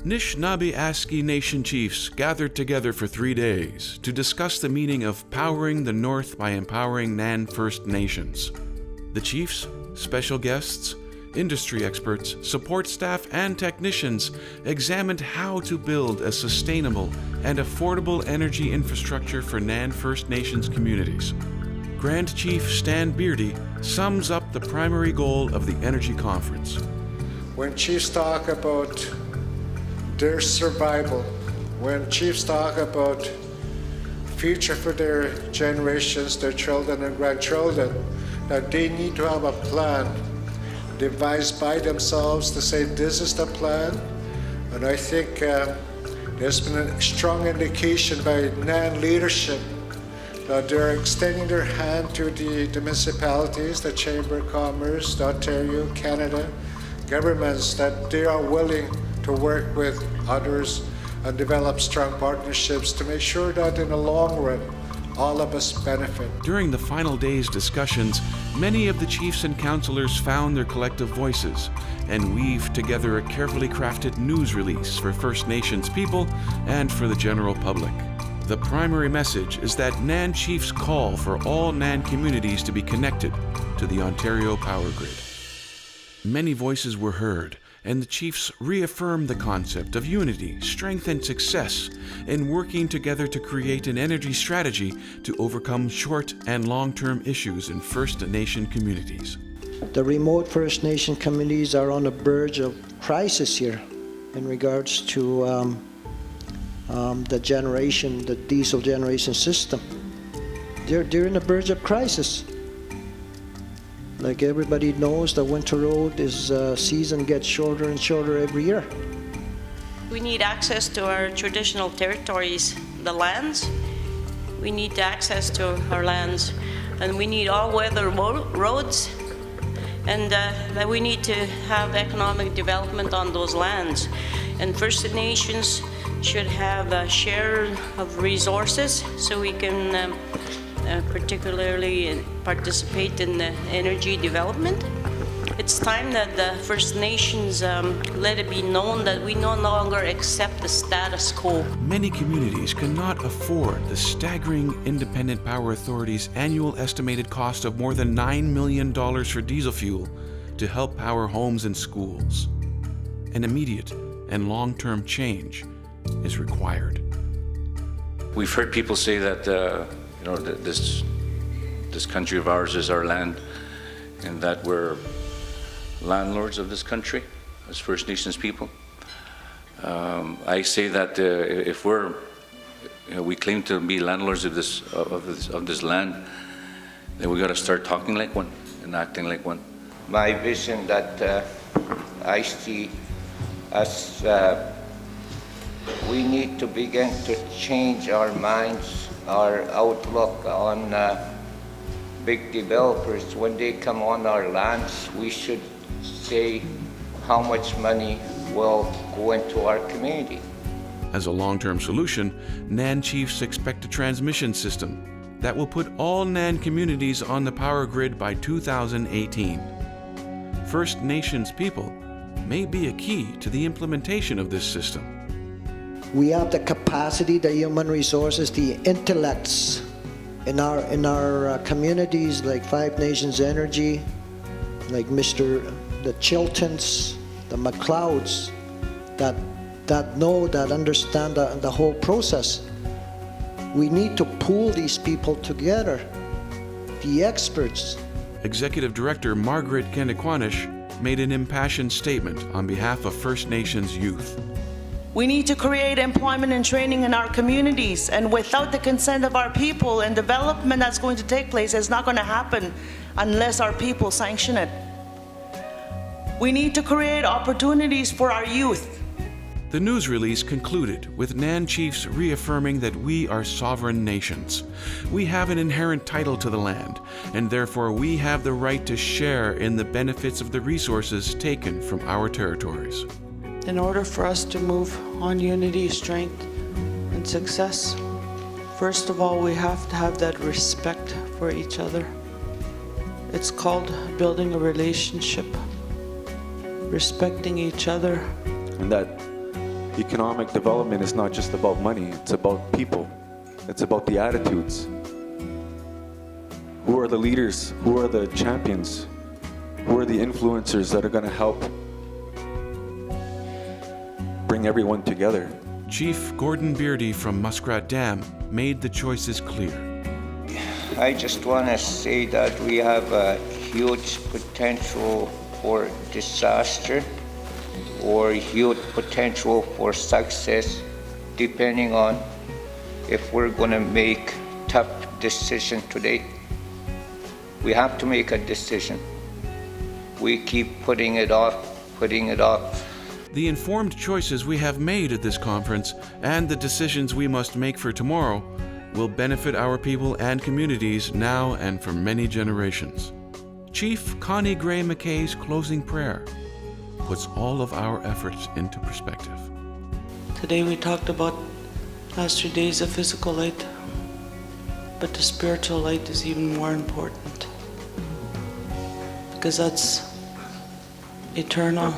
Anishinaabe Nation chiefs gathered together for 3 days to discuss the meaning of powering the North by empowering NAN First Nations. The chiefs, special guests, industry experts, support staff, and technicians examined how to build a sustainable and affordable energy infrastructure for NAN First Nations communities. Grand Chief Stan Beardy sums up the primary goal of the Energy Conference. When chiefs talk about their survival, when chiefs talk about future for their generations, their children and grandchildren, that they need to have a plan devised by themselves to say this is the plan. And I think there's been a strong indication by NAN leadership that they're extending their hand to the municipalities, the Chamber of Commerce, the Ontario, Canada governments, that they are willing to work with others and develop strong partnerships to make sure that in the long run, all of us benefit. During the final day's discussions, many of the chiefs and councillors found their collective voices and weaved together a carefully crafted news release for First Nations people and for the general public. The primary message is that NAN chiefs call for all NAN communities to be connected to the Ontario power grid. Many voices were heard, and the chiefs reaffirmed the concept of unity, strength, and success in working together to create an energy strategy to overcome short and long-term issues in First Nation communities. The remote First Nation communities are on the verge of crisis here in regards to the diesel generation system. They're in the verge of crisis. Like everybody knows, the winter road season gets shorter and shorter every year. We need access to our traditional territories, the lands. We need access to our lands, and we need all-weather roads, and that we need to have economic development on those lands. And First Nations should have a share of resources so we can particularly participate in the energy development. It's time that the First Nations let it be known that we no longer accept the status quo. Many communities cannot afford the staggering Independent Power Authority's annual estimated cost of more than $9 million for diesel fuel to help power homes and schools. An immediate and long-term change is required. We've heard people say that this country of ours is our land, and that we're landlords of this country as First Nations people. I say that if we claim to be landlords of this land, then we got to start talking like one and acting like one. My vision that I see as we need to begin to change our minds, our outlook on big developers. When they come on our lands, we should say how much money will go into our community. As a long-term solution, NAN chiefs expect a transmission system that will put all NAN communities on the power grid by 2018. First Nations people may be a key to the implementation of this system. We have the capacity, the human resources, the intellects in our communities, like Five Nations Energy, like the Chiltons, the McLeods, that know, that understand the whole process. We need to pool these people together, the experts. Executive Director Margaret Kennequanish made an impassioned statement on behalf of First Nations youth. We need to create employment and training in our communities, and without the consent of our people and development that's going to take place, it's not going to happen unless our people sanction it. We need to create opportunities for our youth. The news release concluded with NAN chiefs reaffirming that we are sovereign nations. We have an inherent title to the land, and therefore we have the right to share in the benefits of the resources taken from our territories. In order for us to move on unity, strength, and success, first of all, we have to have that respect for each other. It's called building a relationship, respecting each other. And that economic development is not just about money, it's about people. It's about the attitudes. Who are the leaders? Who are the champions? Who are the influencers that are going to help bring everyone together? Chief Gordon Beardy from Muskrat Dam made the choices clear. I just want to say that we have a huge potential for disaster or huge potential for success, depending on if we're going to make tough decision today. We have to make a decision. We keep putting it off. The informed choices we have made at this conference and the decisions we must make for tomorrow will benefit our people and communities now and for many generations. Chief Connie Gray McKay's closing prayer puts all of our efforts into perspective. Today we talked about last 3 days of physical light, but the spiritual light is even more important because that's eternal.